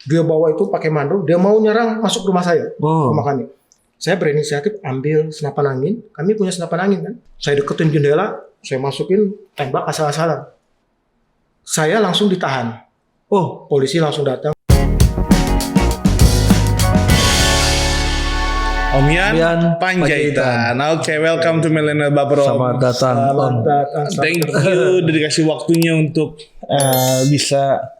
Dia bawa itu pakai mando, dia mau nyerang masuk rumah saya, Oh. rumah kami. Saya berinisiatif ambil senapan angin. Kami punya senapan angin kan. Saya deketin jendela, saya masukin tembak asal-asalan. Saya langsung ditahan. Oh. Polisi langsung datang. Om Yan Yan Panjaitan. Oke, welcome to Millennial Baper Om. Selamat datang. Selamat Om. datang. Thank you udah dikasih waktunya untuk bisa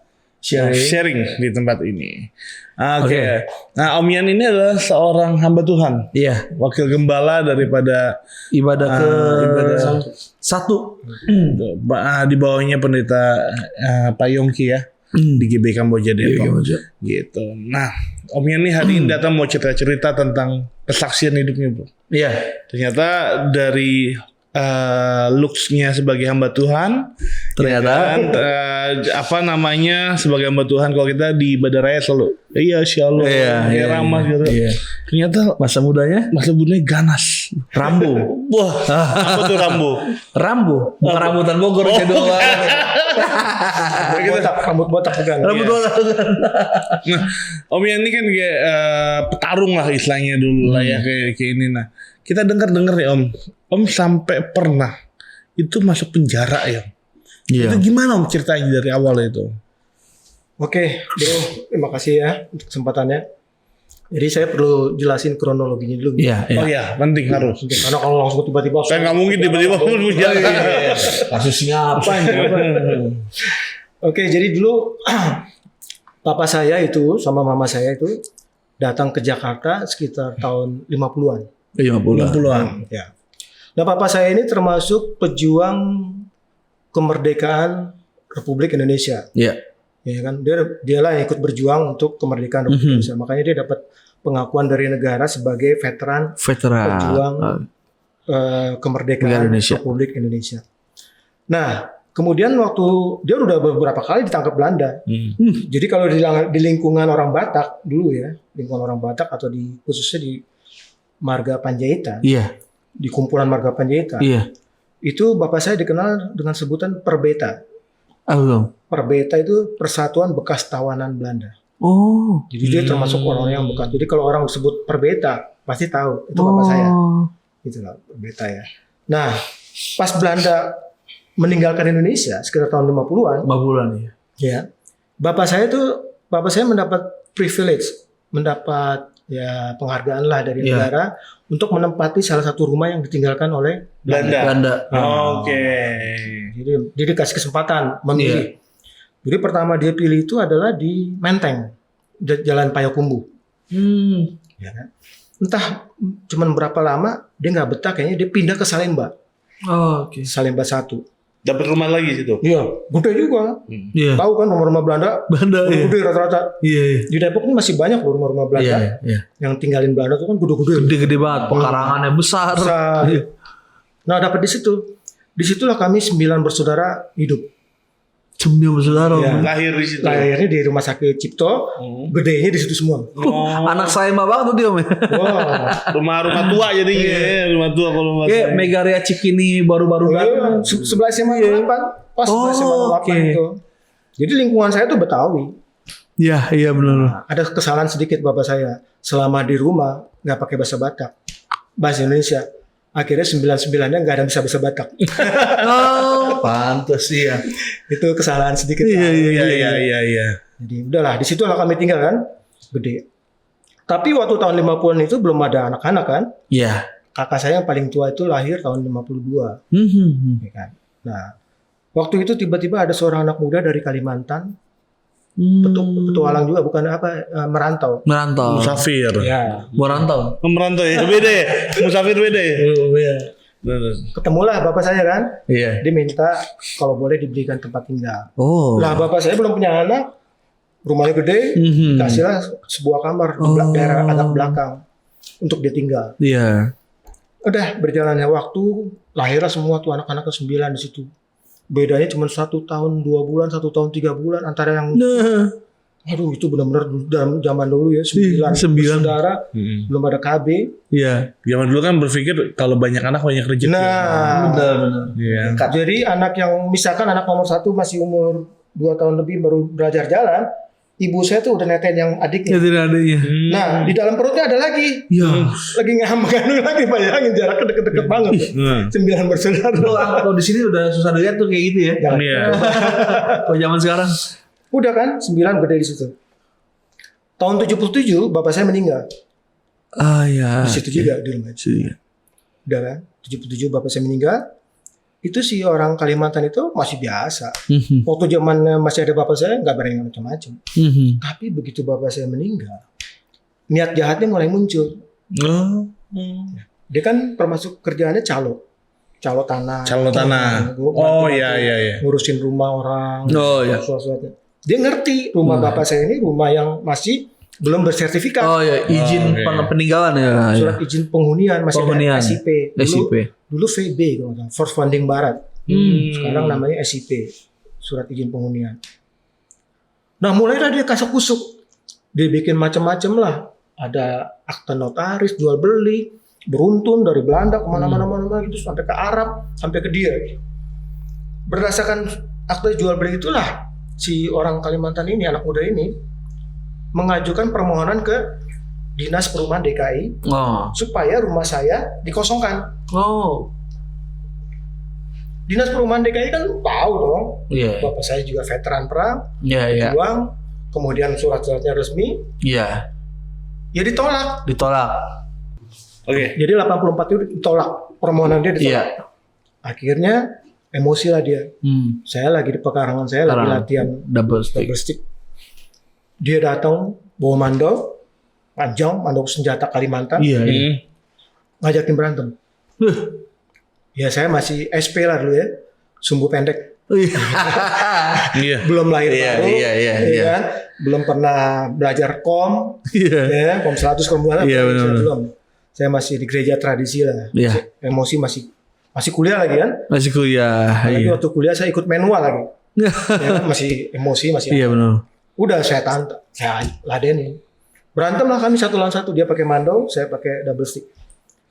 sharing di tempat ini. Oke. Nah, Om Yan ini adalah seorang hamba Tuhan, Iya. wakil gembala daripada Ibadah ke ibadah satu. di bawahnya pendeta Pak Yongki ya di GB Kamboja Depok. Gitu. Nah, Om Yan ini hari ini datang mau cerita-cerita tentang kesaksian hidupnya, Bro. Iya. Ternyata dari looks-nya sebagai hamba Tuhan, Ternyata. ya kan, apa namanya sebagai hamba Tuhan, kalau kita di ibadah raya selalu iya shalom, Iya, ramah gitu. Iya. Ternyata Masa mudanya masa budaya ganas. Rambo. Wah, apa tuh Rambo? Rambo, bukan rambutan Bogor cedol banget. Rambut botak bukan. Rambut botak. Nah, Om Yan ini kan kayak petarung lah istilahnya dulu lah ya kayak ini. Nah, kita dengar ya Om sampai pernah itu masuk penjara ya. Iya. Itu gimana Om ceritanya dari awal itu? Oke, Bro, terima kasih ya untuk kesempatannya. Jadi saya perlu jelasin kronologinya dulu. Iya, iya. Oh ya, penting harus. Karena kalau langsung tiba-tiba Saya nggak mungkin tiba-tiba masuk penjara. Kasusnya apa ini? Oke, jadi dulu papa saya itu sama mama saya itu datang ke Jakarta sekitar tahun 50-an. 50-an. Ya. Nah, papa saya ini termasuk pejuang kemerdekaan Republik Indonesia. Iya. Ya kan, dialah yang ikut berjuang untuk kemerdekaan Republik Indonesia. Makanya dia dapat pengakuan dari negara sebagai veteran pejuang kemerdekaan Indonesia. Republik Indonesia. Nah, kemudian waktu dia udah beberapa kali ditangkap Belanda. Jadi kalau di lingkungan orang Batak dulu ya, lingkungan orang Batak atau khususnya di Marga Panjaitan, Iya. di kumpulan Marga Panjaitan, Iya. itu bapak saya dikenal dengan sebutan Perbeta. Dong. Perbeta itu Persatuan Bekas Tawanan Belanda. Oh. Jadi dia termasuk orang yang bekas. Jadi kalau orang disebut Perbeta pasti tahu itu bapak saya. Gitu lah, Perbeta ya. Nah, pas Belanda meninggalkan Indonesia sekitar tahun 50-an, 5 bulan ya. ya. Bapak saya mendapat privilege, mendapat ya penghargaan lah dari Iya. negara untuk menempati salah satu rumah yang ditinggalkan oleh Belanda. Belanda. Oke. Jadi dia dikasih kesempatan memilih. Jadi pertama dia pilih itu adalah di Menteng, Jalan Payakumbuh. Ya kan? Entah cuman berapa lama dia nggak betah, kayaknya dia pindah ke Salemba. Oh, oke. Salemba 1. Dapat rumah lagi situ. Iya, gede juga. Iya. Tahu kan rumah-rumah Belanda? Belanda ya. Gede rata-rata. Iya, iya. Di Depok ini masih banyak loh rumah-rumah Belanda. Iya, iya. Yang tinggalin Belanda tuh kan gede-gede. Gede-gede banget, pekarangannya besar. Besar. Iya. Nah, dapat di situ. Disitulah kami 9 bersaudara hidup. 9 bersaudara. Iya. Lahir di situ. Lahirnya di rumah sakit Cipto, gedenya di situ semua. Anak saya mah banget tuh dia. Wah. Rumah tua jadi ya, rumah tua kalau nggak Kayak salah. Megaria Cikini baru-baru Iya, sebelah SMA 8. Pas sebelah SMA 8 oke. itu. Jadi lingkungan saya tuh Betawi. Iya, iya benar. Nah, ada kesalahan sedikit bapak saya. Selama di rumah nggak pakai bahasa Batak, bahasa Indonesia. Akhirnya 99-nya nggak ada bisa bahasa Batak. Oh, pantas ya. Itu kesalahan sedikit. Iya, Iya. Jadi udahlah, di situ lah kami tinggal kan, gede. Tapi waktu tahun 50-an itu belum ada anak-anak kan. Iya. Kakak saya yang paling tua itu lahir tahun 52. Ya kan? Nah, waktu itu tiba-tiba ada seorang anak muda dari Kalimantan, petualang juga, bukan merantau. Merantau. Musafir. Ya, Merantau. Merantau ya, beda ya. Musafir beda ya. Iya. ketemulah bapak saya kan. Iya. Dia minta kalau boleh diberikan tempat tinggal. Oh. Lah bapak saya belum punya anak, rumahnya gede, kasihlah sebuah kamar di daerah agak belakang untuk dia tinggal. Iya. Udah berjalannya waktu, lahirlah semua tuh anak-anaknya 9 di situ. Bedanya cuma 1 tahun 2 bulan, 1 tahun 3 bulan antara yang aduh itu benar-benar dalam zaman dulu ya 9 saudara, belum ada KB. Iya. Zaman dulu kan berpikir kalau banyak anak banyak rezeki. Nah, Benar. Iya. jadi anak yang misalkan anak nomor 1 masih umur 2 tahun lebih baru belajar jalan, ibu saya tuh udah netain yang adiknya. Ya tidak ada ya. Nah, di dalam perutnya ada lagi. Ya. Lagi mengandung lagi, bayangin jaraknya deket-deket banget. 9 bersaudara. Kalau di sini udah susah dilihat tuh kayak gitu ya. Jangan. Iya. Kalau zaman sekarang. Udah kan, 9 gede di situ. Tahun 77 bapak saya meninggal. Ah ya. Di situ juga di rumah. Iya. Udah kan, 77 bapak saya meninggal. Itu si orang Kalimantan itu masih biasa. Waktu zamannya masih ada bapak saya nggak berani macam-macam. Tapi begitu bapak saya meninggal, niat jahatnya mulai muncul. Oh. Dia kan termasuk kerjaannya calo tanah. Calo tanah. Oh iya. Ngurusin rumah orang. Oh iya. Sesuatu. Dia ngerti rumah bapak saya ini rumah yang masih belum bersertifikat. Oh ya, izin peninggalan ya. Surat izin penghunian masih Penghunian. ada SIP. Dulu VB kalau nggak salah, Force Funding Barat. Sekarang namanya SIP, surat izin penghunian. Nah mulailah dia kasak kusuk. Dia bikin macam-macam lah. Ada akta notaris, jual beli, beruntun dari Belanda kemana-mana gitu sampai ke Arab, sampai ke dia. Berdasarkan akta jual beli itulah si orang Kalimantan ini, anak muda ini mengajukan permohonan ke Dinas Perumahan DKI supaya rumah saya dikosongkan. Dinas Perumahan DKI kan tahu dong, bapak saya juga veteran perang, berjuang, kemudian surat-suratnya resmi, ya ditolak. Oke. Jadi 84 itu ditolak, permohonan dia ditolak. Akhirnya emosi lah dia. Saya lagi di pekarangan, saya lagi latihan double stick. Dia datang bawa mandau panjang, mandau senjata Kalimantan, ngajakin berantem. Ya saya masih SP lah dulu ya, sumbu pendek. Belum lahir baru, kan? Belum pernah belajar kom, kom 100 kom 200, belum. Saya masih di gereja tradisi lah, emosi masih kuliah lagi kan? Masih kuliah. Waktu kuliah saya ikut manual lagi, masih emosi masih. Iya benar. Udah saya tantang, saya ladenin. Berantem lah kami 1 lawan 1. Dia pakai mandau, saya pakai double stick.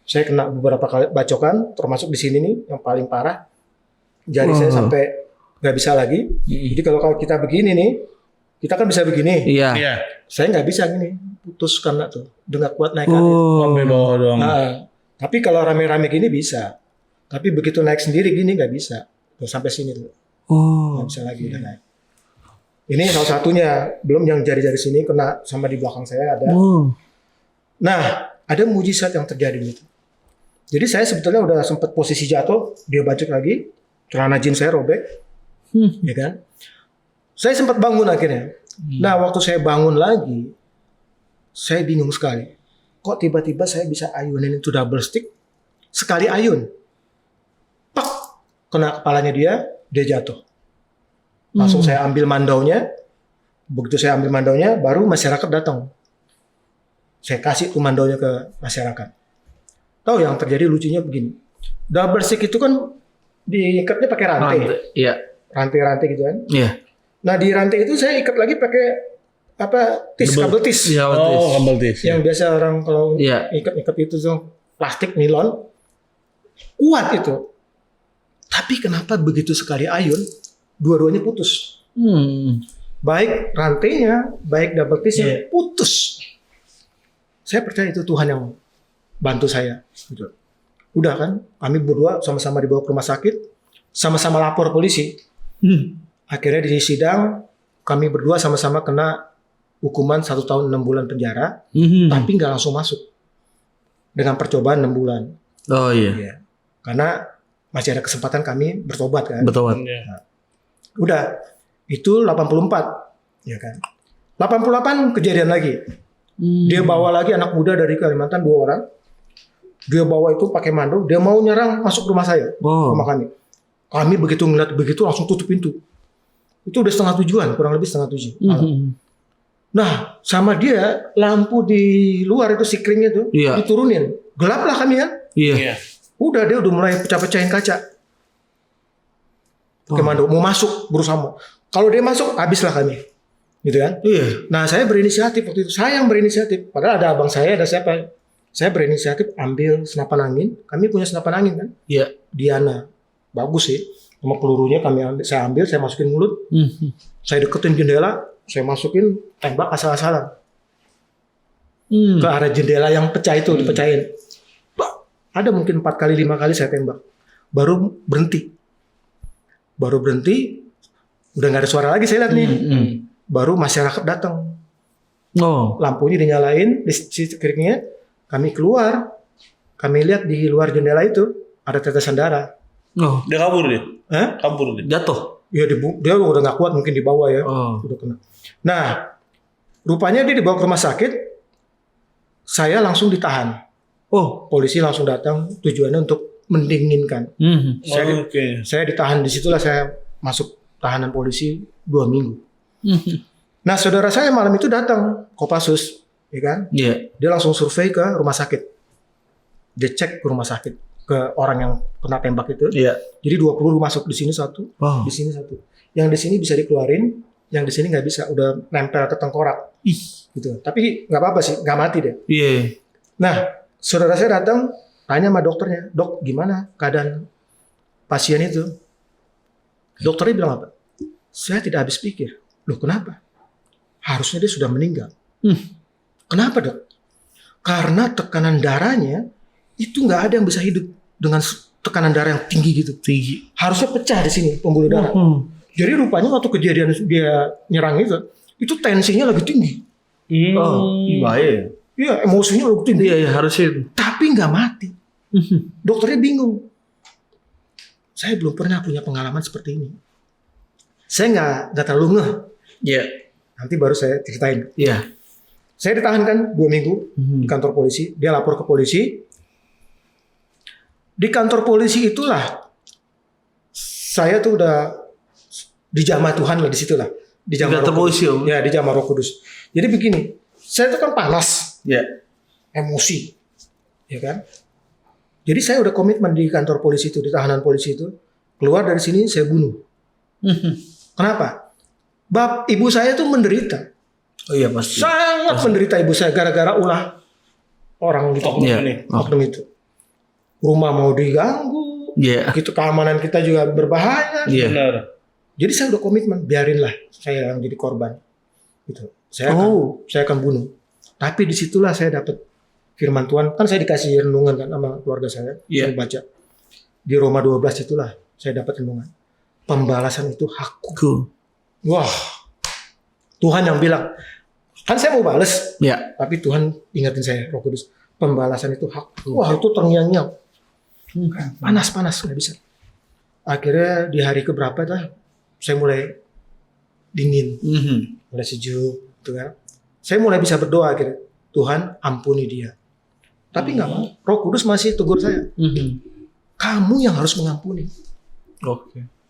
Saya kena beberapa kali bacokan, termasuk di sini nih yang paling parah. Jari saya sampai nggak bisa lagi. Jadi kalau kita begini nih, kita kan bisa begini. Iya. Saya nggak bisa gini, putus karena tuh, udah nggak kuat naik sampai bawah doang. Tapi kalau rame-rame gini bisa. Tapi begitu naik sendiri gini nggak bisa. Tuh sampai sini tuh. Nggak bisa lagi udah naik. Ini salah satunya, belum yang jari-jari sini kena sama di belakang saya ada. Nah, ada mujizat yang terjadi gitu. Jadi saya sebetulnya udah sempat posisi jatuh, dia bacok lagi, celana jeans saya robek, ya kan? Saya sempat bangun akhirnya. Nah, waktu saya bangun lagi, saya bingung sekali. Kok tiba-tiba saya bisa ayunin itu double stick, sekali ayun, pak, kena kepalanya dia jatuh. Langsung saya ambil mandaunya. Begitu saya ambil mandaunya, baru masyarakat datang. Saya kasih tuh mandaunya ke masyarakat. Tahu yang terjadi lucunya begini. Double stick itu kan diikatnya pakai rantai. Rantai-rantai gitu kan. Nah di rantai itu saya ikat lagi pakai kabel tis. Kabel tis. Yang biasa orang kalau ikat itu tuh plastik nilon. Kuat itu. Tapi kenapa begitu sekali ayun, dua-duanya putus. Baik rantainya, baik double tisnya putus. Saya percaya itu Tuhan yang bantu saya. Gitu. Udah kan, kami berdua sama-sama dibawa ke rumah sakit, sama-sama lapor polisi. Akhirnya di sidang, kami berdua sama-sama kena hukuman 1 tahun 6 bulan penjara, tapi nggak langsung masuk. Dengan percobaan 6 bulan. Karena masih ada kesempatan kami bertobat kan. Nah, udah, itu 84, ya kan. 88 kejadian lagi. Dia bawa lagi anak muda dari Kalimantan 2 orang. Dia bawa itu pakai mandau, dia mau nyerang masuk rumah saya, rumah kami. Kami begitu ngeliat begitu langsung tutup pintu. Itu udah 6:30, kurang lebih 6:30 malam. Nah, sama dia lampu di luar itu sikringnya tuh diturunin. Gelap lah kami kan. Udah dia udah mulai pecah-pecahin kaca. Pakai mandau mau masuk, berusaha mau. Kalau dia masuk, habislah kami. Gitu kan? Nah, saya berinisiatif waktu itu. Saya yang berinisiatif. Padahal ada abang saya, ada siapa? Saya berinisiatif ambil senapan angin. Kami punya senapan angin kan? Diana. Bagus sih. Sama pelurunya saya ambil, saya masukin mulut. Saya deketin jendela, Saya masukin, tembak asal-asalan. Ke arah jendela yang pecah itu, dipecahin. Ada mungkin 4 kali 5 kali saya tembak. Baru berhenti, udah nggak ada suara lagi saya lihat nih. Baru masyarakat datang. Lampunya dinyalain, di sisi kirinya, kami keluar, kami lihat di luar jendela itu ada tetesan darah. Dia kabur dia? Kabur dia? Jatuh? Ya dia udah nggak kuat mungkin di bawah ya. Udah kena. Nah, rupanya dia dibawa ke rumah sakit, saya langsung ditahan. Polisi langsung datang, tujuannya untuk mendinginkan. Saya ditahan di situlah, saya masuk tahanan polisi 2 minggu. Nah, saudara saya malam itu datang Kopassus, ya kan? Dia langsung survei ke rumah sakit. Dia cek ke rumah sakit, ke orang yang kena tembak itu. Jadi 20 masuk, di sini 1, di sini 1. Yang di sini bisa dikeluarin, yang di sini nggak bisa, udah nempel ke tengkorak. Gitu. Tapi nggak apa-apa sih, nggak mati deh. Nah, saudara saya datang, tanya sama dokternya, "Dok, gimana keadaan pasien itu?" Dokternya bilang apa? "Saya tidak habis pikir." "Loh, kenapa?" "Harusnya dia sudah meninggal." "Kenapa, Dok?" "Karena tekanan darahnya itu nggak ada yang bisa hidup dengan tekanan darah yang tinggi gitu. Harusnya pecah di sini pembuluh darah." Jadi rupanya waktu kejadian dia nyerang itu tensinya lagi tinggi. Bahaya. Iya, emosinya lebih tinggi. Iya, harusnya. Tapi nggak mati. Dokternya bingung. Saya belum pernah punya pengalaman seperti ini. Saya nggak terlalu ngeh. Nanti baru saya ceritain. Saya ditahan kan 2 minggu di kantor polisi. Dia lapor ke polisi. Di kantor polisi itulah saya tuh udah dijamah Tuhan lah di situlah. Dijamah Roh Kudus. Ya, dijamah Roh Kudus. Jadi begini, saya tuh kan panas. Emosi, ya kan? Jadi saya udah komitmen di kantor polisi itu, di tahanan polisi itu, keluar dari sini saya bunuh. Kenapa? Ibu saya tuh menderita. Pasti. Sangat menderita ibu saya gara-gara ulah orang gitu, oknum itu. Rumah mau diganggu, gitu, keamanan kita juga berbahaya. Benar. Jadi saya udah komitmen, biarinlah saya yang jadi korban. Gitu. Saya akan bunuh. Tapi disitulah saya dapat firman Tuhan. Kan saya dikasih renungan kan sama keluarga saya. Saya baca. Di Roma 12 itulah saya dapat renungan. Pembalasan itu hakku. Wah. Tuhan yang bilang. Kan saya mau bales. Tapi Tuhan ingatin saya, Roh Kudus. Pembalasan itu hakku. Wah, itu terngiang-ngiang. Panas-panas, nggak bisa. Akhirnya di hari keberapa saya mulai dingin. Mulai sejuk. Gitu kan. Saya mulai bisa berdoa akhirnya. Tuhan, ampuni dia. Tapi nggak mau. Roh Kudus masih tegur saya. Kamu yang harus mengampuni.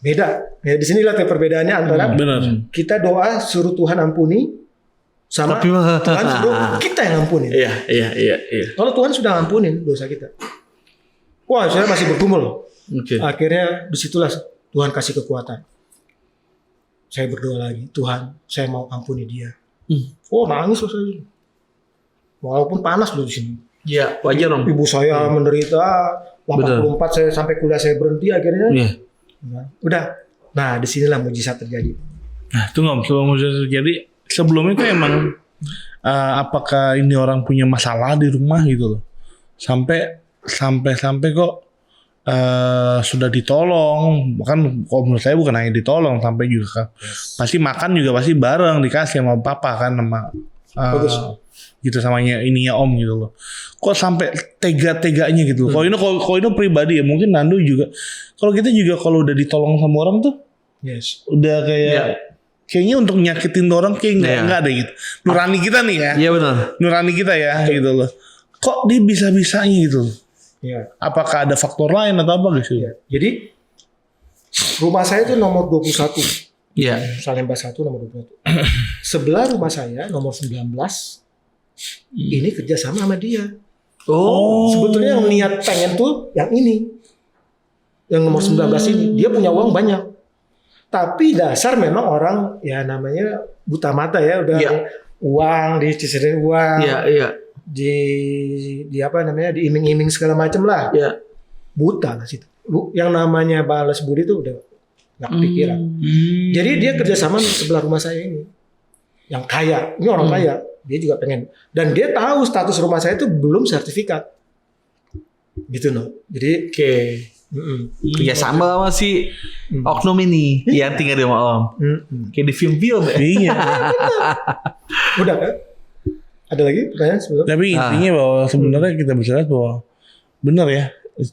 Beda. Ya, di sini lihat perbedaannya antara kita doa suruh Tuhan ampuni sama Tuhan suruh kita yang ampunin. Kalau Tuhan sudah ampunin dosa kita. Wah, saya masih bergumul. Akhirnya disitulah Tuhan kasih kekuatan. Saya berdoa lagi. Tuhan, saya mau ampuni dia. Nangis loh saya. Walaupun panas loh di sini. Wajar dong. Ibu saya menderita 84 saya sampai kuliah saya berhenti akhirnya. Udah. Nah, disinilah mujizat terjadi. Nah, itu nggak sebelum mujizat terjadi. Sebelumnya itu emang apakah ini orang punya masalah di rumah gitu loh. Sampai kok sudah ditolong, bahkan kalau menurut saya bukan hanya ditolong, sampai juga pasti makan juga pasti bareng dikasih sama papa kan, sama gitu samanya ininya om gitu loh. Kok sampai tega-teganya gitu loh. Kalau ini pribadi ya, mungkin Nando juga. Kalau kita juga kalau udah ditolong sama orang tuh, udah kayak kayaknya untuk nyakitin orang kayak nggak ada gitu. Nurani kita nih ya. Iya benar. Nurani kita ya gitu loh. Kok dia bisa-bisanya gitu loh. Apakah ada faktor lain atau apa gitu? Jadi rumah saya itu nomor 21. Salemba 1 nomor 21. Sebelah rumah saya nomor 19. Ini kerjasama sama dia. Sebetulnya yang niat pengen tuh yang ini. Yang nomor 19 ini. Dia punya uang banyak. Tapi dasar memang orang ya namanya buta mata ya. Udah uang, dicicirin uang. Di apa namanya, diiming-iming segala macam lah. Buta lah situ. Yang namanya balas budi itu udah nggak kepikiran. Jadi dia kerjasama sebelah rumah saya ini. yang kaya. Ini orang kaya, dia juga pengen. Dan dia tahu status rumah saya itu belum sertifikat. Gitu no. Jadi Ya sama sama si oknum ini yang tinggal di rumah Om. Kayak di film-film ya. Iya. Udah kan? Ada lagi pertanyaan sebelum? Tapi intinya bahwa sebenarnya kita bisa lihat bahwa benar ya,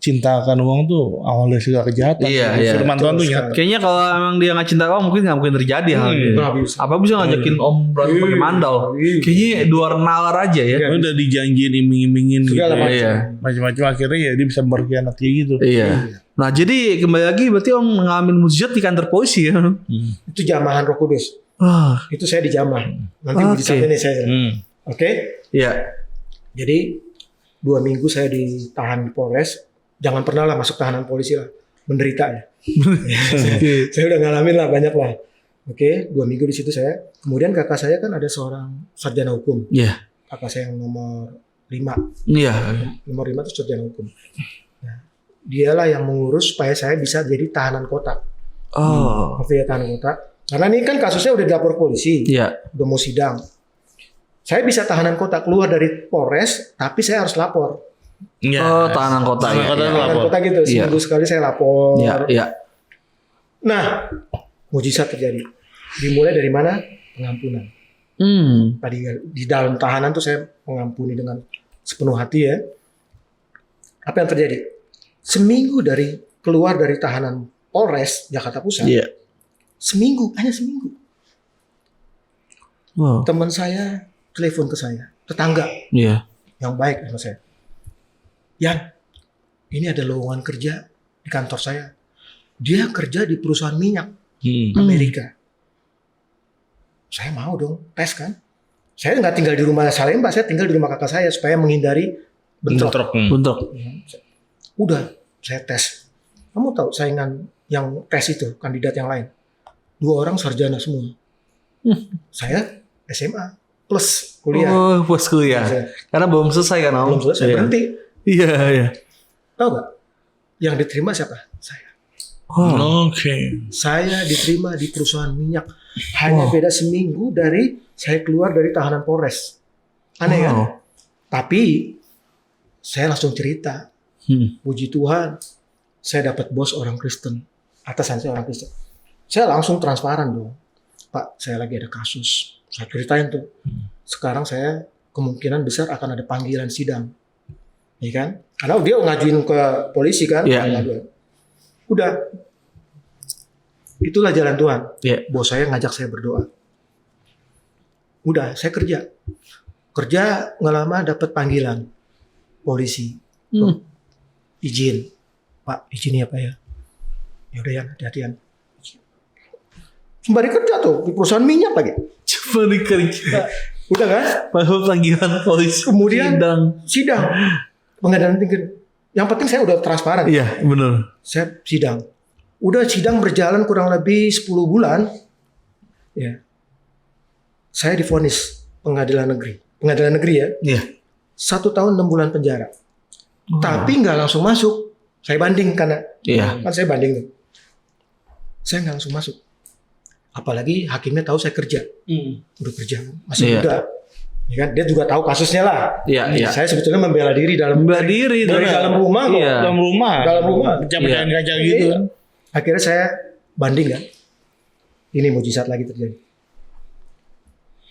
cinta akan uang tuh awal dari segala kejahatan. Iya, iya. Firman Tuhan tuh nyata. Kayaknya kalau emang dia nggak cinta Om mungkin nggak mungkin terjadi hal gitu. Nggak bisa. Apa bisa ngajakin Om berantem pakai mandal? Kayaknya dua nalar aja ya. Udah dijanjiin iming-imingin gitu. Segala macam. Iya. Macam-macam akhirnya ya dia bisa berkhianat kayak gitu. Iya. Nah jadi kembali lagi berarti Om ngalamin mukjizat di kantor polisi ya? Itu jamahan Roh Kudus. Wah. Itu saya dijamah. Nanti mujizatnya nih saya. Oke. Iya. Jadi 2 minggu saya ditahan di Polres. Jangan pernah lah masuk tahanan polisi lah. Menderita ya. Saya udah ngalamin lah banyak lah. Oke, 2 minggu di situ saya. Kemudian kakak saya kan ada seorang sarjana hukum. Iya. Kakak saya yang nomor 5. Iya. Nomor 5 itu sarjana hukum. Nah, dialah yang mengurus supaya saya bisa jadi tahanan kota. Oh. Waktu ya tahanan kota. Karena ini kan kasusnya udah dilapor polisi. Iya. Udah mau sidang. Saya bisa tahanan kota keluar dari Polres, tapi saya harus lapor. Iya. Oh, tahanan kota ya. Tahanan kota gitu, seminggu sekali saya lapor. Iya, iya. Nah, mujizat terjadi. Dimulai dari mana? Pengampunan. Tadi di dalam tahanan tuh saya mengampuni dengan sepenuh hati ya. Apa yang terjadi? Seminggu dari keluar dari tahanan Polres Jakarta Pusat. Iya. Seminggu, hanya seminggu. Wow. Teman saya telepon ke saya, tetangga Iya. yang baik sama saya. Yan, ini ada lowongan kerja di kantor saya. Dia kerja di perusahaan minyak Amerika. Saya mau dong tes kan. Saya nggak tinggal di rumah Salemba, saya tinggal di rumah kakak saya supaya menghindari bentrok. Bentrok. Udah, saya tes. Kamu tahu saingan yang tes itu, kandidat yang lain? 2 orang sarjana semua. Saya SMA plus kuliah. Oh, pas kuliah. Karena belum selesai kan Om? Belum selesai, Iya. berhenti. Iya, iya. Tahu nggak? Yang diterima siapa? Saya. Oke. Saya diterima di perusahaan minyak. Hanya beda seminggu dari saya keluar dari tahanan Polres. Aneh kan? Tapi saya langsung cerita. Puji Tuhan, saya dapat bos orang Kristen. Atasan saya orang Kristen. Saya langsung transparan dong. Pak, saya lagi ada kasus. Saya ceritain tuh. Sekarang saya kemungkinan besar akan ada panggilan sidang. Iya kan? Karena dia ngajuin ke polisi kan. Iya. Udah. Itulah jalan Tuhan. Iya. Bos saya ngajak saya berdoa. Udah, saya kerja. Kerja nggak lama dapat panggilan polisi. Izin. Pak, izinnya apa ya? Ya udah ya, hati-hatian. Sembari kerja tuh di perusahaan minyak lagi. Coba dikerja. Udah kan? Baru panggilan polisi. Kemudian sidang. Pengadilan tinggi. Yang penting saya udah transparan. Iya, benar. Saya sidang. Udah sidang berjalan kurang lebih 10 bulan. Ya. Saya divonis pengadilan negeri. Pengadilan negeri ya. Iya. 1 tahun 6 bulan penjara. Tapi nggak langsung masuk. Saya banding karena kan saya banding tuh. Saya nggak langsung masuk. Apalagi hakimnya tahu saya kerja. Udah kerja. Masih muda. Ya kan? Dia juga tahu kasusnya lah. Iya. Saya sebetulnya membela diri dari dalam rumah kok. Iya. Dalam rumah. Pecahan kaca gitu kan. Akhirnya saya banding kan. Ini mujizat lagi terjadi.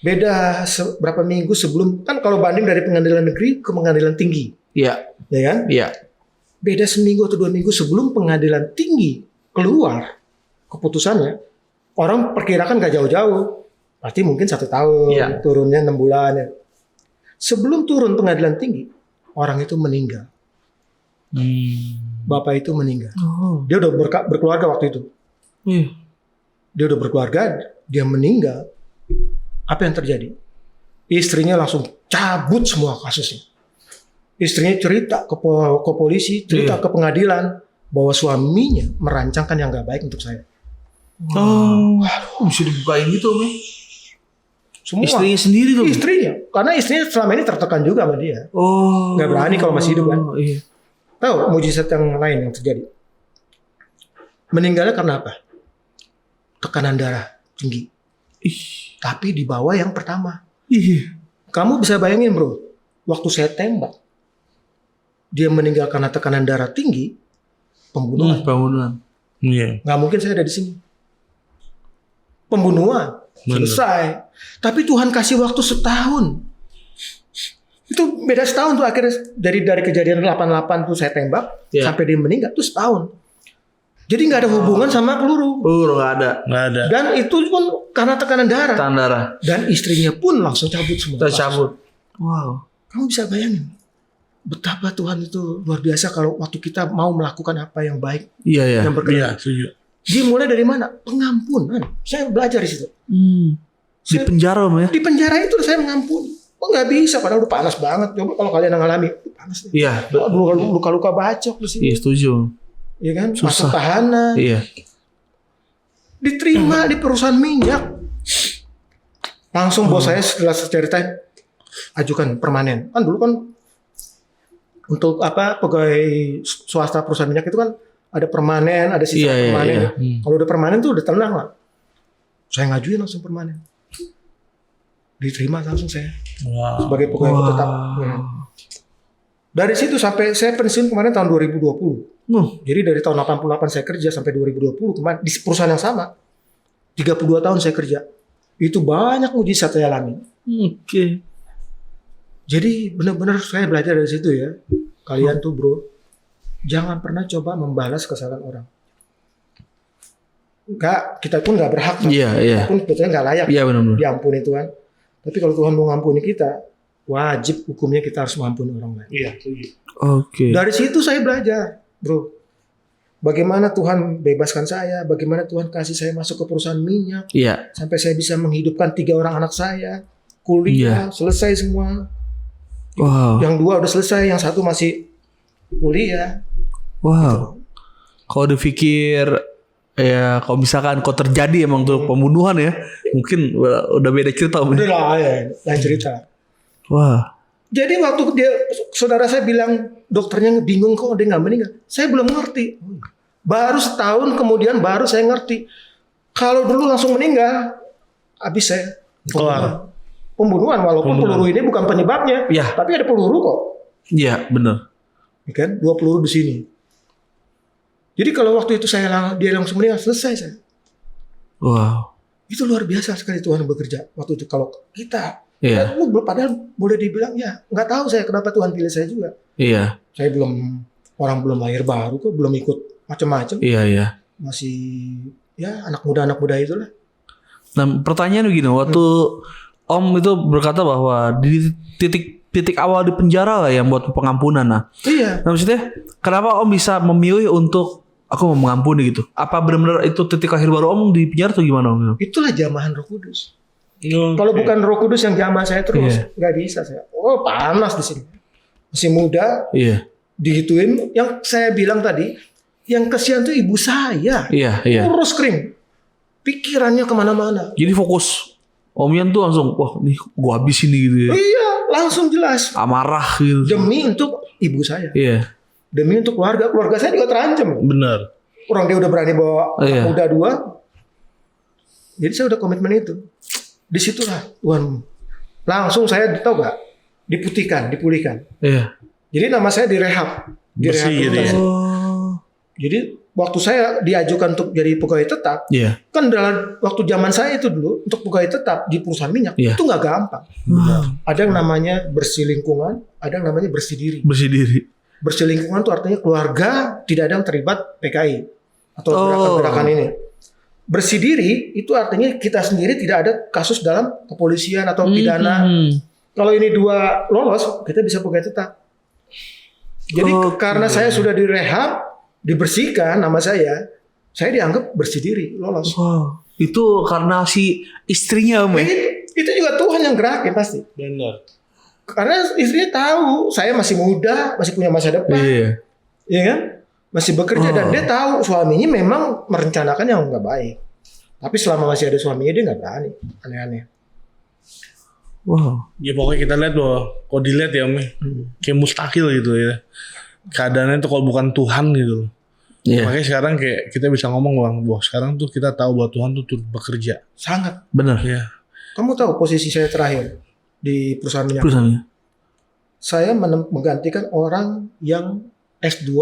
Beda berapa minggu sebelum, kan kalau banding dari pengadilan negeri ke pengadilan tinggi. Iya. Ya kan? Iya. Beda seminggu atau 2 minggu sebelum pengadilan tinggi keluar keputusannya, orang perkirakan gak jauh-jauh. Berarti mungkin 1 tahun, turunnya 6 bulan. Ya. Sebelum turun pengadilan tinggi, orang itu meninggal. Bapak itu meninggal. Dia udah berkeluarga waktu itu. Dia udah berkeluarga, dia meninggal. Apa yang terjadi? Istrinya langsung cabut semua kasusnya. Istrinya cerita ke polisi, cerita ke pengadilan bahwa suaminya merancangkan yang gak baik untuk saya. Bisa dibukain gitu, Om. Semua. Istrinya sendiri tuh. Istrinya, karena istrinya selama ini tertekan juga sama dia. Gak berani kalau masih hidup kan. Iya. Tahu mujizat yang lain yang terjadi? Meninggalnya karena apa? Tekanan darah tinggi. tapi di bawah yang pertama. Ih. Kamu bisa bayangin bro, waktu saya tembak, dia meninggal karena tekanan darah tinggi, pembunuhan. Pembunuhan. Iya. Nggak mungkin saya ada di sini. Pembunuhan, selesai. Tapi Tuhan kasih waktu setahun. Itu beda setahun tuh akhirnya dari kejadian 88 tuh saya tembak sampai dia meninggal tuh setahun. Jadi nggak ada hubungan sama peluru. Nggak ada. Dan itu pun karena tekanan darah. Tekanan darah. Dan istrinya pun langsung cabut semua. Tercabut. Wow. Kamu bisa bayangin betapa Tuhan itu luar biasa kalau waktu kita mau melakukan apa yang baik, Iya. yang berkenan. Iya, setuju. Dia mulai dari mana? Pengampunan. Saya belajar di situ. Di penjara Om ya? Di penjara itu saya mengampuni. Oh nggak bisa, padahal udah panas banget. Coba kalau kalian ngalami, panas nih. Iya. Luka-luka bacok di sini. Iya setuju. Iya kan? Susah. Masuk tahanan. Iya. Diterima di perusahaan minyak. Langsung bos saya setelah ceritain, ajukan permanen. Kan dulu kan untuk apa pegawai swasta perusahaan minyak itu kan ada permanen, ada sisa permanen. Iya. Kalau udah permanen tuh udah tenang lah. Saya ngajuin langsung permanen. Diterima langsung saya sebagai pegawai tetap. Ya. Dari situ sampai saya pensiun kemarin tahun 2020. Jadi dari tahun 88 saya kerja sampai 2020 kemarin di perusahaan yang sama. 32 tahun saya kerja. Itu banyak mujizat saya alami. Oke. Jadi benar-benar saya belajar dari situ ya. Kalian tuh bro, jangan pernah coba membalas kesalahan orang. Enggak, kita pun nggak berhak. Iya. Kita pun sebetulnya nggak layak. Iya benar-benar. Diampuni Tuhan. Tapi kalau Tuhan mau ngampuni kita, wajib hukumnya kita harus mengampuni orang lain. Iya. Oke. Dari situ saya belajar, bro. Bagaimana Tuhan bebaskan saya, bagaimana Tuhan kasih saya masuk ke perusahaan minyak, Iya. sampai saya bisa menghidupkan 3 orang anak saya, kuliah, selesai semua. Wow. Yang 2 udah selesai, yang 1 masih kuliah. Wow. Kalau dipikir ya kalau misalkan kok terjadi emang tuh pembunuhan ya, mungkin udah beda cerita Om. Udah lah ya, lain cerita. Wah. Jadi waktu saudara saya bilang dokternya bingung kok dia nggak meninggal, saya belum ngerti. Baru setahun kemudian baru saya ngerti. Kalau dulu langsung meninggal, habis saya. Pembunuhan walaupun peluru ini bukan penyebabnya, Iya. tapi ada peluru kok. Iya benar. Ya kan? 2 peluru di sini. Jadi kalau waktu itu dia langsung meninggal, selesai saya. Wow. Itu luar biasa sekali Tuhan bekerja waktu itu. Kalau kita, Iya. padahal boleh dibilang ya nggak tahu saya kenapa Tuhan pilih saya juga. Iya. Saya orang belum lahir baru kok, belum ikut macam-macam. Iya. Masih ya anak muda itulah. Nah pertanyaan begini, waktu Om itu berkata bahwa di titik awal di penjara lah yang buat pengampunan. Nah maksudnya kenapa Om bisa memilih untuk aku mau mengampuni gitu? Apa benar-benar itu titik akhir baru Om di penjara atau gimana Om? Itulah jamahan Roh Kudus. Kalau bukan Roh Kudus yang jamah saya terus, nggak bisa saya. Oh panas di sini. Masih muda, digituin. Yang saya bilang tadi, yang kesian tuh ibu saya. Iya. Kurus kering, pikirannya kemana-mana. Jadi fokus Om Yan tuh langsung, wah nih gua habisin nih gitu ya. Iya, langsung jelas. Amarah gitu. Demi untuk ibu saya. Iya. Demi untuk keluarga saya juga terancam. Benar. Orang dia udah berani bawa anak muda 2. Jadi saya udah komitmen itu. Disitulah Tuhan. Langsung saya tahu gak? Dipulihkan. Iya. Jadi nama saya direhab. Bersih gitu ya. Jadi waktu saya diajukan untuk jadi pegawai tetap, kan dalam waktu zaman saya itu dulu untuk pegawai tetap di perusahaan minyak itu nggak gampang. Ada yang namanya bersih lingkungan, ada yang namanya bersih diri. Bersih lingkungan itu artinya keluarga tidak ada yang terlibat PKI atau gerakan-gerakan ini. Bersih diri itu artinya kita sendiri tidak ada kasus dalam kepolisian atau pidana. Kalau ini 2 lolos, kita bisa pegawai tetap. Jadi karena saya sudah direhab, dibersihkan nama saya dianggap bersih diri, lolos. Wow. Itu karena si istrinya Om ya? Itu juga Tuhan yang gerakin pasti. Benar. Karena istrinya tahu saya masih muda, masih punya masa depan. Iya kan? Masih bekerja dan dia tahu suaminya memang merencanakan yang nggak baik. Tapi selama masih ada suaminya dia nggak berani, aneh-aneh. Wow. Ya pokoknya kita lihat bahwa kalau dilihat ya Om, kayak mustahil gitu ya. Keadaannya itu kalau bukan Tuhan gitu. Makanya sekarang kayak kita bisa ngomong bahwa sekarang tuh kita tahu bahwa Tuhan tuh turut bekerja. Sangat. Benar. Ya. Kamu tahu posisi saya terakhir di perusahaan minyak? Perusahaannya. Saya menggantikan orang yang S2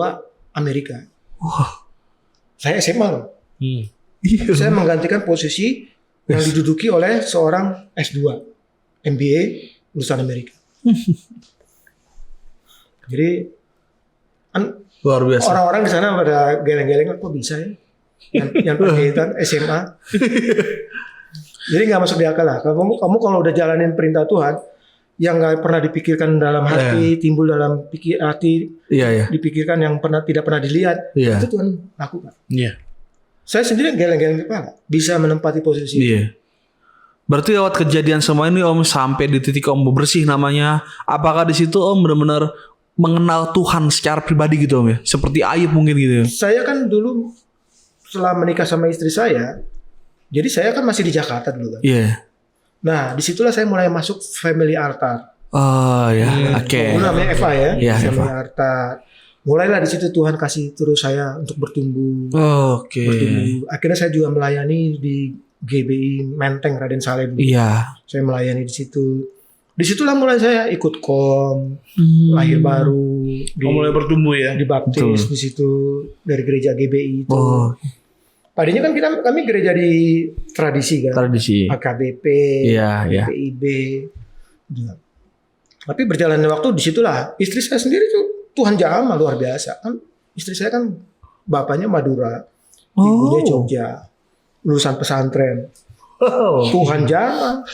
Amerika. Wah. Saya SMA loh. Iya. Saya menggantikan posisi yang diduduki oleh seorang S2 MBA lulusan Amerika. Jadi Luar biasa. orang-orang di sana pada geleng-geleng, kok bisa ya? Yang pakai SMA. Jadi nggak masuk di akal lah. Kamu kalau udah jalanin perintah Tuhan, yang nggak pernah dipikirkan dalam hati, timbul dalam hati, dipikirkan yang tidak pernah dilihat, itu Tuhan lakukan. Iya. Saya sendiri geleng-geleng kepala, bisa menempati posisi. Iya. Berarti lewat kejadian semua ini Om sampai di titik Om bersih namanya. Apakah di situ Om benar-benar mengenal Tuhan secara pribadi gitu Om ya? Seperti Ayub mungkin gitu ya? Saya kan dulu setelah menikah sama istri saya, jadi saya kan masih di Jakarta dulu kan. Iya. Nah, disitulah saya mulai masuk family altar. Oh ya, oke. Dulu namanya Eva ya, Iya, family Eva. altar. Mulailah di situ Tuhan kasih terus saya untuk bertumbuh. Oke. Bertumbuh. Akhirnya saya juga melayani di GBI Menteng Raden Saleh. Iya. Saya melayani di situ. Disitulah mulai saya ikut lahir baru. Mulai bertumbuh ya. Dibaptis di situ dari gereja GBI itu. Oh. Tadinya kan kami gereja di tradisi kan. Tradisi. AKBP, Iya, iya. PIB. Gitu. Tapi berjalannya waktu disitulah istri saya sendiri tuh Tuhan jamah luar biasa kan. Istri saya kan bapaknya Madura, ibunya Jogja, lulusan pesantren. Tuhan jamah,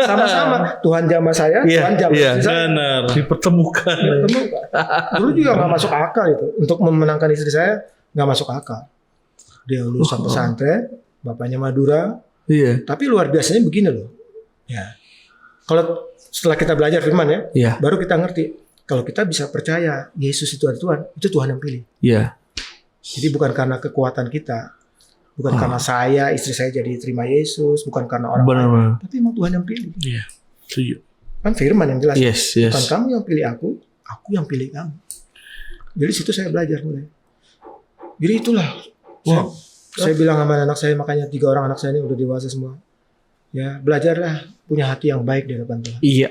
sama-sama Tuhan jamah saya, Tuhan jamah istri saya. Benar. Dipertemukan. Dulu juga nggak masuk akal itu untuk memenangkan istri saya, nggak masuk akal. Dia lulusan pesantren, bapaknya Madura. Iya. Tapi luar biasanya begini loh. Ya. Kalau setelah kita belajar firman ya, baru kita ngerti kalau kita bisa percaya Yesus itu ada Tuhan, itu Tuhan yang pilih. Iya. Jadi bukan karena kekuatan kita, bukan karena saya, istri saya jadi terima Yesus, bukan karena orang lain, tapi memang Tuhan yang pilih. Iya. Setuju. Kan firman yang jelas. Yes. Bukan kamu yang pilih aku yang pilih kamu. Jadi situ saya belajar mulai. Jadi itulah. Saya bilang sama anak saya, makanya 3 orang anak saya ini udah dewasa semua. Ya, belajarlah punya hati yang baik di hadapan Tuhan. Iya.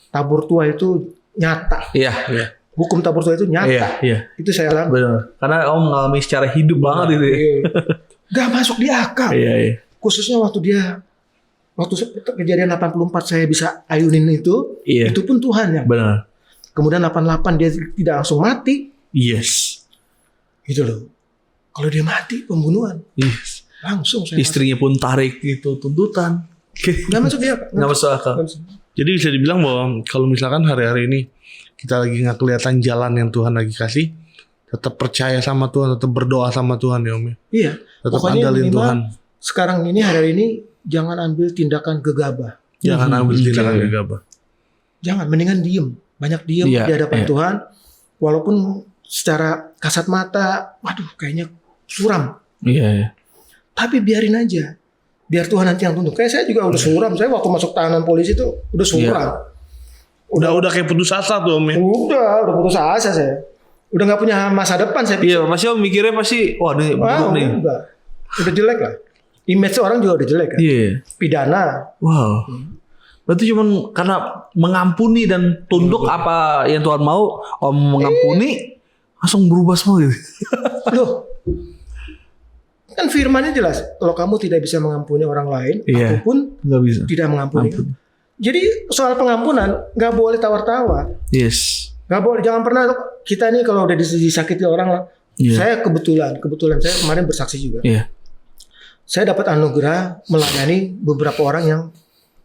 Tabur tua itu nyata. Iya. Hukum tabur tua itu nyata. Iya. Itu saya alami. Benar. Karena Om mengalami secara hidup banget itu. Gak masuk di akal. Iya. Khususnya waktu kejadian 84 saya bisa ayunin itu pun Tuhan yang. Benar. Kemudian 88 dia tidak langsung mati. Yes. Gitu loh. Kalau dia mati pembunuhan. Yes. Langsung saya. Istrinya pun tarik itu tuntutan. Gak masuk dia. Gak masuk akal. Jadi bisa dibilang bahwa kalau misalkan hari-hari ini kita lagi nggak kelihatan jalan yang Tuhan lagi kasih, tetap percaya sama Tuhan, tetap berdoa sama Tuhan ya Om ya. Iya. Tetap Pokoknya andalin Tuhan. Sekarang ini hari ini jangan ambil tindakan gegabah. Jangan ambil tindakan gegabah. Jangan, mendingan diem. Banyak diem di hadapan Tuhan. Walaupun secara kasat mata, waduh kayaknya suram. Iya. Tapi biarin aja. Biar Tuhan nanti yang tuntut. Kayak saya juga udah suram. Saya waktu masuk tahanan polisi itu udah suram. Udah kayak putus asa tuh Om ya. Udah putus asa saya. Udah nggak punya masa depan saya. Iya, pasti Om mikirnya pasti wah nih udah jelek lah. Image orang juga udah jelek kan. Iya. Pidana. Wow. Berarti cuman karena mengampuni dan tunduk apa yang Tuhan mau, Om mengampuni langsung berubah semua gitu. Loh. Kan firmannya jelas, kalau kamu tidak bisa mengampuni orang lain, aku pun nggak bisa. Tidak mengampuni. Jadi soal pengampunan nggak boleh tawar-tawar. Yes. Nggak boleh, jangan pernah kita nih kalau udah disakiti orang lah. Saya kebetulan saya kemarin bersaksi juga. Saya dapat anugerah melayani beberapa orang yang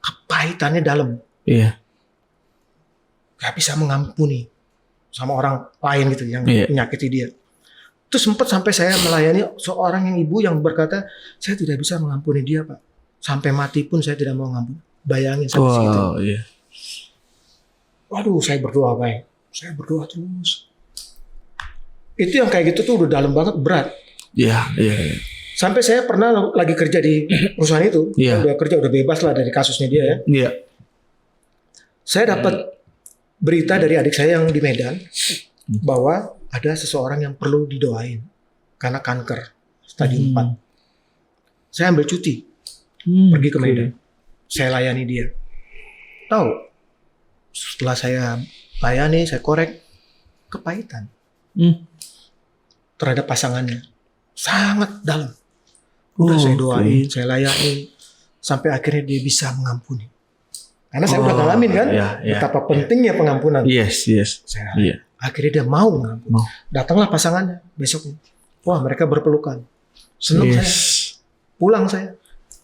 kepahitannya dalam. Gak bisa mengampuni sama orang lain gitu yang menyakiti dia. Itu sempat sampai saya melayani seorang yang ibu yang berkata, saya tidak bisa mengampuni dia Pak. Sampai mati pun saya tidak mau mengampuni. Bayangin sampai segitu. Waduh, saya berdoa baik. Saya berdoa terus. Itu yang kayak gitu tuh udah dalam banget, berat. Iya. Sampai saya pernah lagi kerja di perusahaan itu, udah kerja, udah bebas lah dari kasusnya dia ya. Iya. Saya dapat berita dari adik saya yang di Medan bahwa ada seseorang yang perlu didoain karena kanker stadium 4. Saya ambil cuti, pergi ke Medan. saya layani dia. Tahu, setelah saya layani, saya korek, kepahitan terhadap pasangannya. Sangat dalam. Udah saya doain, saya layani, sampai akhirnya dia bisa mengampuni. Karena saya udah ngalamin kan, betapa pentingnya pengampunan. Yes. Saya akhirnya dia mau mengampuni. Datanglah pasangannya besoknya. Wah, mereka berpelukan. Senang saya. Pulang saya.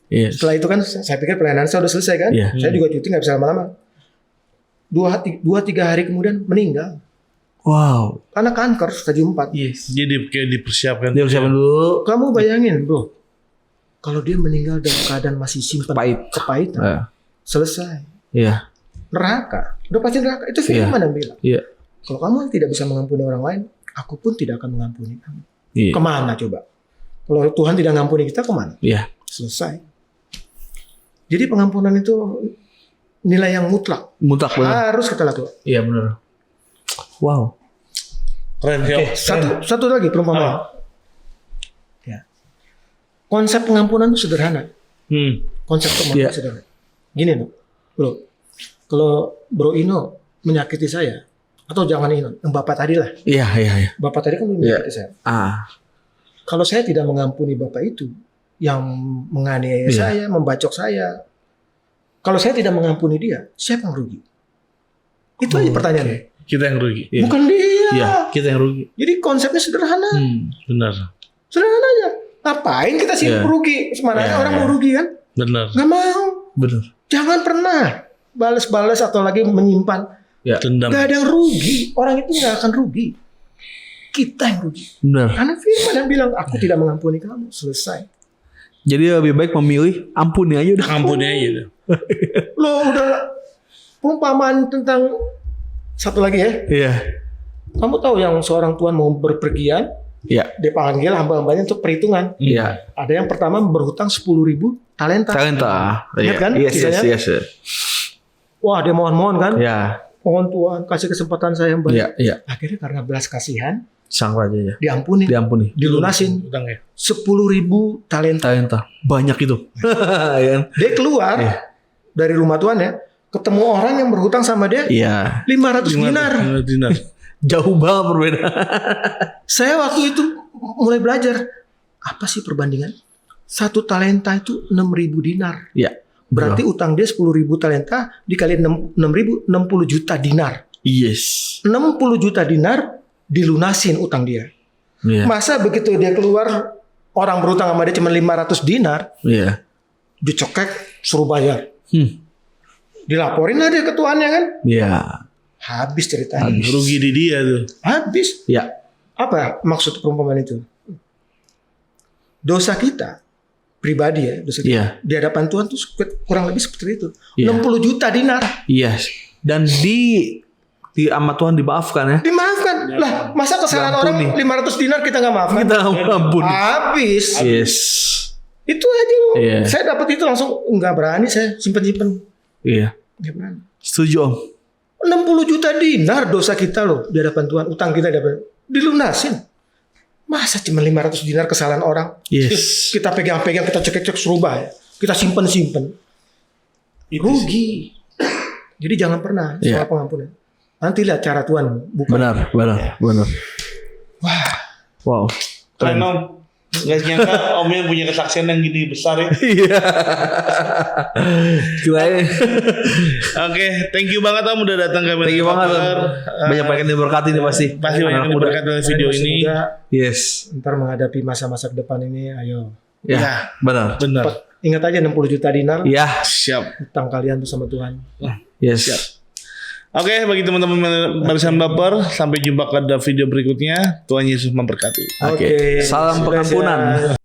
Setelah itu kan saya pikir pelayanan saya udah selesai kan. Saya juga cuti nggak bisa lama-lama. 2-3 hari kemudian meninggal. Wow. Karena kanker stadium 4. Jadi kayak dipersiapkan. Dipersiapkan dulu. Kamu bayangin bro, kalau dia meninggal dalam keadaan masih simpan kepahitan, selesai. Iya. Neraka. Udah pasti neraka. Itu firman yang bilang. Kalau kamu tidak bisa mengampuni orang lain, aku pun tidak akan mengampuni kamu. Kemana coba? Kalau Tuhan tidak mengampuni kita, kemana? Selesai. Jadi pengampunan itu nilai yang mutlak. Benar. Harus kita lakukan. Iya benar. Wow. Keren. Satu lagi perumpamaan. Konsep pengampunan itu sederhana. Konsep pengampunan sederhana. Gini loh, bro. Kalau Bro Ino menyakiti saya, atau jangan Ino, yang Bapak tadi lah. Iya. Bapak tadi kan menyakiti saya. Kalau saya tidak mengampuni Bapak itu, yang menganiaya saya, membacok saya, kalau saya tidak mengampuni dia, siapa yang rugi? Itu aja pertanyaannya. Kita yang rugi. Bukan dia. Iya, kita yang rugi. Jadi konsepnya sederhana. Benar. Sederhana aja. Ngapain kita sih rugi? Sebenarnya orang mau rugi kan? Benar. Nggak mau. Benar. Jangan pernah balas-balas atau lagi menyimpan. Dendam. Gak ada yang rugi. Orang itu nggak akan rugi. Kita yang rugi. Benar. Karena firman yang bilang, aku tidak mengampuni kamu. Selesai. Jadi lebih baik memilih ampuni aja udah. Ampuni aja udah. Lo udah perumpamaan tentang satu lagi ya. Iya. Kamu tahu yang seorang tuan mau berpergian, dia panggil hamba-hambanya untuk perhitungan. Iya. Ada yang pertama berhutang 10.000 talenta. Ingat kan? Yes. Wah, dia mohon-mohon kan? Iya. Mohon Tuhan kasih kesempatan saya yang banyak. Iya. Akhirnya karena belas kasihan, Sang raja ya. diampuni. Dilunasin. Utangnya. 10.000 talenta. Banyak itu. Dia keluar dari rumah tuan ya, ketemu orang yang berhutang sama dia. 500 dinar. Jauh banget berbeda. Saya waktu itu mulai belajar. Apa sih perbandingan? 1 talenta itu 6.000 dinar. Iya. Berarti utang dia 10.000 talenta dikali 6.000, 60 juta dinar. Yes. 60 juta dinar dilunasin utang dia. Masa begitu dia keluar, orang berutang sama dia cuma 500 dinar. Dicekek, suruh bayar. Dilaporin lah dia ke tuannya kan. Habis ceritanya. Rugi di dia tuh. Habis. Apa maksud perumpamaan itu? Dosa kita pribadi ya, dosa kita di hadapan Tuhan tuh kurang lebih seperti itu. 60 juta dinar. Dan sama Tuhan dimaafkan ya. Dimaafkan. Lah, masa kesalahan orang 500 dinar kita nggak maafkan? Kita ampun. Habis. Yes. Itu aja loh. Saya dapat itu langsung nggak berani saya simpen-simpen. Nggak berani. Setuju Om. 60 juta dinar dosa kita loh di hadapan Tuhan, utang kita dilunasin. Masa cuma 500 dinar kesalahan orang? Yes. Kita pegang-pegang, kita cek-cek suruh bayar, kita simpen-simpen. Rugi. Jadi jangan pernah soal pengampunan. Nanti lihat cara Tuhan bukan. Benar. Wow. Keren Om. Gak nyangka Om yang punya kesaksian yang gini besar ya. Oke, thank you banget Om udah datang ke Thank you banget Om. Banyak yang diberkati nih pasti. Pasti banyak yang diberkati dari video ini. Yes. Ntar menghadapi masa-masa ke depan ini, ayo. Benar. Ingat aja 60 juta dinar. Siap. Utang kalian tuh sama Tuhan. Yes. Siap. Oke, bagi teman-teman Barisan Baper, sampai jumpa pada video berikutnya. Tuhan Yesus memberkati. Oke. Salam pengampunan.